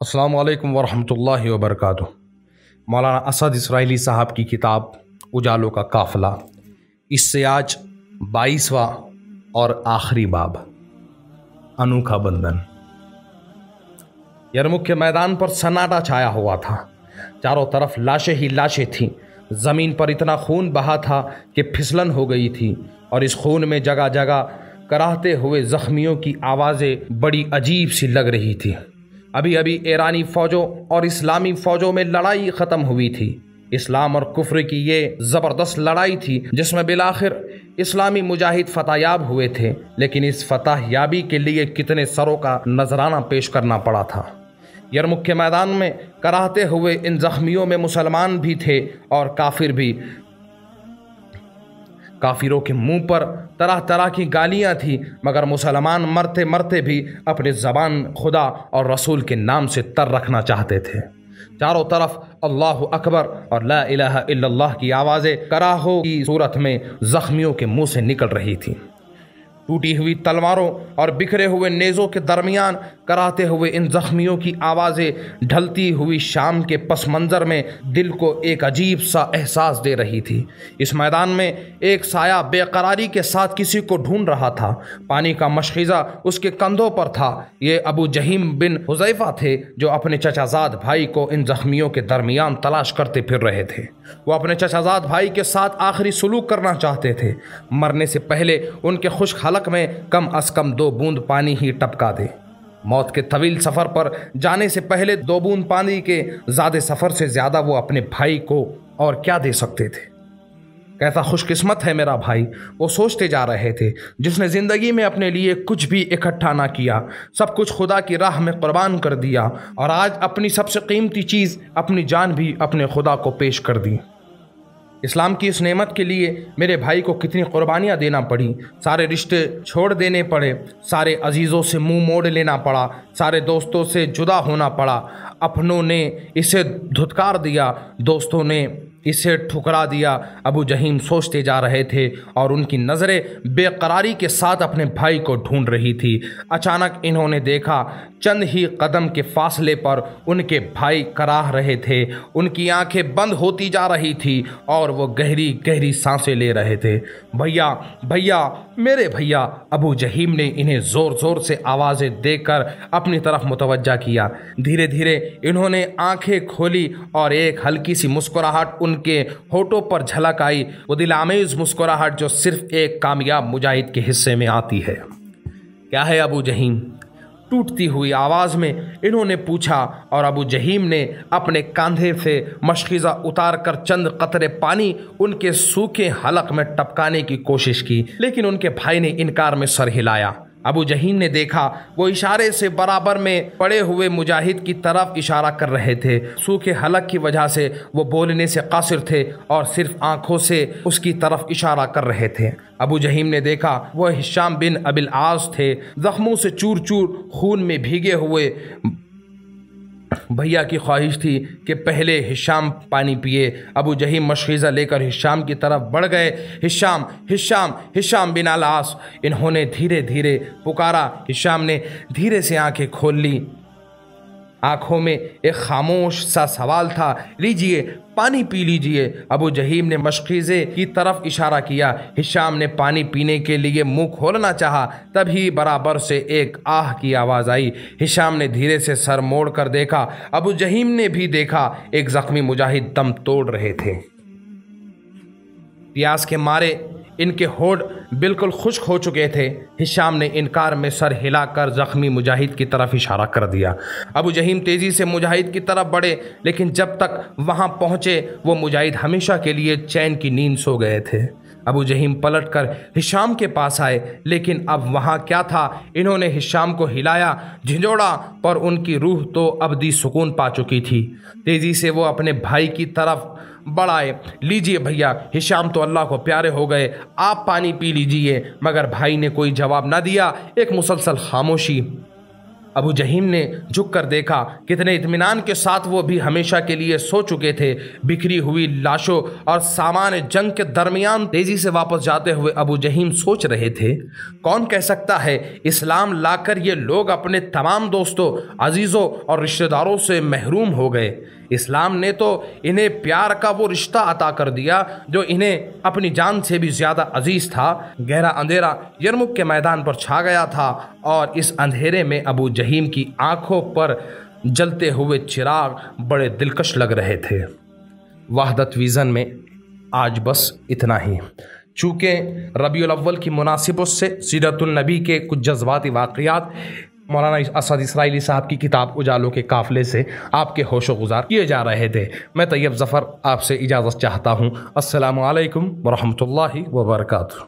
السلام علیکم ورحمۃ اللہ وبرکاتہ۔ مولانا اسد اسرائیلی صاحب کی کتاب اجالوں کا قافلہ، اس سے آج 22واں اور آخری باب، انوکھا بندھن۔ یرموک کے میدان پر سناٹا چھایا ہوا تھا، چاروں طرف لاشیں ہی لاشیں تھیں، زمین پر اتنا خون بہا تھا کہ پھسلن ہو گئی تھی، اور اس خون میں جگہ جگہ کراہتے ہوئے زخمیوں کی آوازیں بڑی عجیب سی لگ رہی تھی۔ ابھی ابھی ایرانی فوجوں اور اسلامی فوجوں میں لڑائی ختم ہوئی تھی۔ اسلام اور کفر کی یہ زبردست لڑائی تھی جس میں بالآخر اسلامی مجاہد فتح یاب ہوئے تھے، لیکن اس فتح یابی کے لیے کتنے سروں کا نذرانہ پیش کرنا پڑا تھا۔ یرموک کے میدان میں کراہتے ہوئے ان زخمیوں میں مسلمان بھی تھے اور کافر بھی۔ کافروں کے منہ پر طرح طرح کی گالیاں تھیں، مگر مسلمان مرتے مرتے بھی اپنی زبان خدا اور رسول کے نام سے تر رکھنا چاہتے تھے۔ چاروں طرف اللہ اکبر اور لا الہ الا اللہ کی آوازیں کراہوں کی صورت میں زخمیوں کے منہ سے نکل رہی تھیں۔ ٹوٹی ہوئی تلواروں اور بکھرے ہوئے نیزوں کے درمیان کراہتے ہوئے ان زخمیوں کی آوازیں ڈھلتی ہوئی شام کے پس منظر میں دل کو ایک عجیب سا احساس دے رہی تھی۔ اس میدان میں ایک سایہ بے قراری کے ساتھ کسی کو ڈھونڈ رہا تھا، پانی کا مشخیزہ اس کے کندھوں پر تھا۔ یہ ابو جہیم بن حذیفہ تھے جو اپنے چچا زاد بھائی کو ان زخمیوں کے درمیان تلاش کرتے پھر رہے تھے۔ وہ اپنے چچا زاد بھائی کے ساتھ آخری سلوک کرنا چاہتے تھے، مرنے سے پہلے ان کے خشک حلق میں کم از کم 2 بوند پانی ہی ٹپکا دے۔ موت کے طویل سفر پر جانے سے پہلے 2 بوند پانی کے زیادہ سفر سے زیادہ وہ اپنے بھائی کو اور کیا دے سکتے تھے۔ کیسا خوش قسمت ہے میرا بھائی، وہ سوچتے جا رہے تھے، جس نے زندگی میں اپنے لیے کچھ بھی اکٹھا نہ کیا، سب کچھ خدا کی راہ میں قربان کر دیا، اور آج اپنی سب سے قیمتی چیز اپنی جان بھی اپنے خدا کو پیش کر دی۔ اسلام کی اس نعمت کے لیے میرے بھائی کو کتنی قربانیاں دینا پڑی، سارے رشتے چھوڑ دینے پڑے، سارے عزیزوں سے منہ موڑ لینا پڑا، سارے دوستوں سے جدا ہونا پڑا۔ اپنوں نے اسے دھتکار دیا، دوستوں نے اسے ٹھکرا دیا۔ ابو جہیم سوچتے جا رہے تھے اور ان کی نظریں بے قراری کے ساتھ اپنے بھائی کو ڈھونڈ رہی تھی۔ اچانک انہوں نے دیکھا چند ہی قدم کے فاصلے پر ان کے بھائی کراہ رہے تھے، ان کی آنکھیں بند ہوتی جا رہی تھی اور وہ گہری گہری سانسیں لے رہے تھے۔ بھیا بھیا، میرے بھیا! ابو جہیم نے انہیں زور زور سے آوازیں دے کر اپنی طرف متوجہ کیا۔ دھیرے دھیرے انہوں نے آنکھیں کھولی اور ایک ہلکی سی مسکراہٹ ان کے ہونٹوں پر جھلک آئی، وہ دل آمیز مسکراہٹ جو صرف ایک کامیاب مجاہد کے حصے میں آتی ہے۔ کیا ہے ابو جہیم؟ ٹوٹتی ہوئی آواز میں انہوں نے پوچھا، اور ابو جہیم نے اپنے کاندھے سے مشخیزہ اتار کر چند قطرے پانی ان کے سوکھے حلق میں ٹپکانے کی کوشش کی، لیکن ان کے بھائی نے انکار میں سر ہلایا۔ ابو جہیم نے دیکھا وہ اشارے سے برابر میں پڑے ہوئے مجاہد کی طرف اشارہ کر رہے تھے۔ سوکھے حلق کی وجہ سے وہ بولنے سے قاصر تھے اور صرف آنکھوں سے اس کی طرف اشارہ کر رہے تھے۔ ابو جہیم نے دیکھا وہ ہشام بن ابی العاص تھے، زخموں سے چور چور خون میں بھیگے ہوئے۔ بھیا کی خواہش تھی کہ پہلے ہشام پانی پیے۔ ابو جہیم مشخیزہ لے کر ہشام کی طرف بڑھ گئے۔ ہشام ہشام ہشام بن العاص، انہوں نے دھیرے دھیرے پکارا۔ ہشام نے دھیرے سے آنکھیں کھول لی، آنکھوں میں ایک خاموش سا سوال تھا، لیجئے پانی پی لیجئے۔ ابو جہیم نے مشخیزے کی طرف اشارہ کیا۔ ہشام نے پانی پینے کے لیے منہ کھولنا چاہا، تبھی برابر سے ایک آہ کی آواز آئی۔ ہشام نے دھیرے سے سر موڑ کر دیکھا، ابو جہیم نے بھی دیکھا، ایک زخمی مجاہد دم توڑ رہے تھے۔ پیاس کے مارے ان کے ہونٹ بالکل خشک ہو چکے تھے۔ ہشام نے انکار میں سر ہلا کر زخمی مجاہد کی طرف اشارہ کر دیا۔ ابو جہیم تیزی سے مجاہد کی طرف بڑھے، لیکن جب تک وہاں پہنچے وہ مجاہد ہمیشہ کے لیے چین کی نیند سو گئے تھے۔ ابو جہیم پلٹ کر ہشام کے پاس آئے، لیکن اب وہاں کیا تھا؟ انہوں نے ہشام کو ہلایا، جھنجھوڑا، پر ان کی روح تو ابدی سکون پا چکی تھی۔ تیزی سے وہ اپنے بھائی کی طرف بڑھائے۔ لیجئے بھیا، ہشام تو اللہ کو پیارے ہو گئے، آپ پانی پی لیجئے۔ مگر بھائی نے کوئی جواب نہ دیا، ایک مسلسل خاموشی ابو جہیم نے جھک کر دیکھا، کتنے اطمینان کے ساتھ وہ بھی ہمیشہ کے لیے سو چکے تھے۔ بکھری ہوئی لاشوں اور سامان جنگ کے درمیان تیزی سے واپس جاتے ہوئے ابو جہیم سوچ رہے تھے، کون کہہ سکتا ہے اسلام لا کر یہ لوگ اپنے تمام دوستوں، عزیزوں اور رشتہ داروں سے محروم ہو گئے۔ اسلام نے تو انہیں پیار کا وہ رشتہ عطا کر دیا جو انہیں اپنی جان سے بھی زیادہ عزیز تھا۔ گہرا اندھیرا یرمک کے میدان پر چھا گیا تھا اور اس اندھیرے میں ابو جہیم کی آنکھوں پر جلتے ہوئے چراغ بڑے دلکش لگ رہے تھے۔ وحدت ویژن میں آج بس اتنا ہی۔ چونکہ ربیع الاول کی مناسبت سے سیرت النبی کے کچھ جذباتی واقعات مولانا اسد اسرائیلی صاحب کی کتاب اجالوں کے قافلے سے آپ کے ہوش و گزار کیے جا رہے تھے۔ میں طیب ظفر آپ سے اجازت چاہتا ہوں۔ السلام علیکم ورحمۃ اللہ وبرکاتہ۔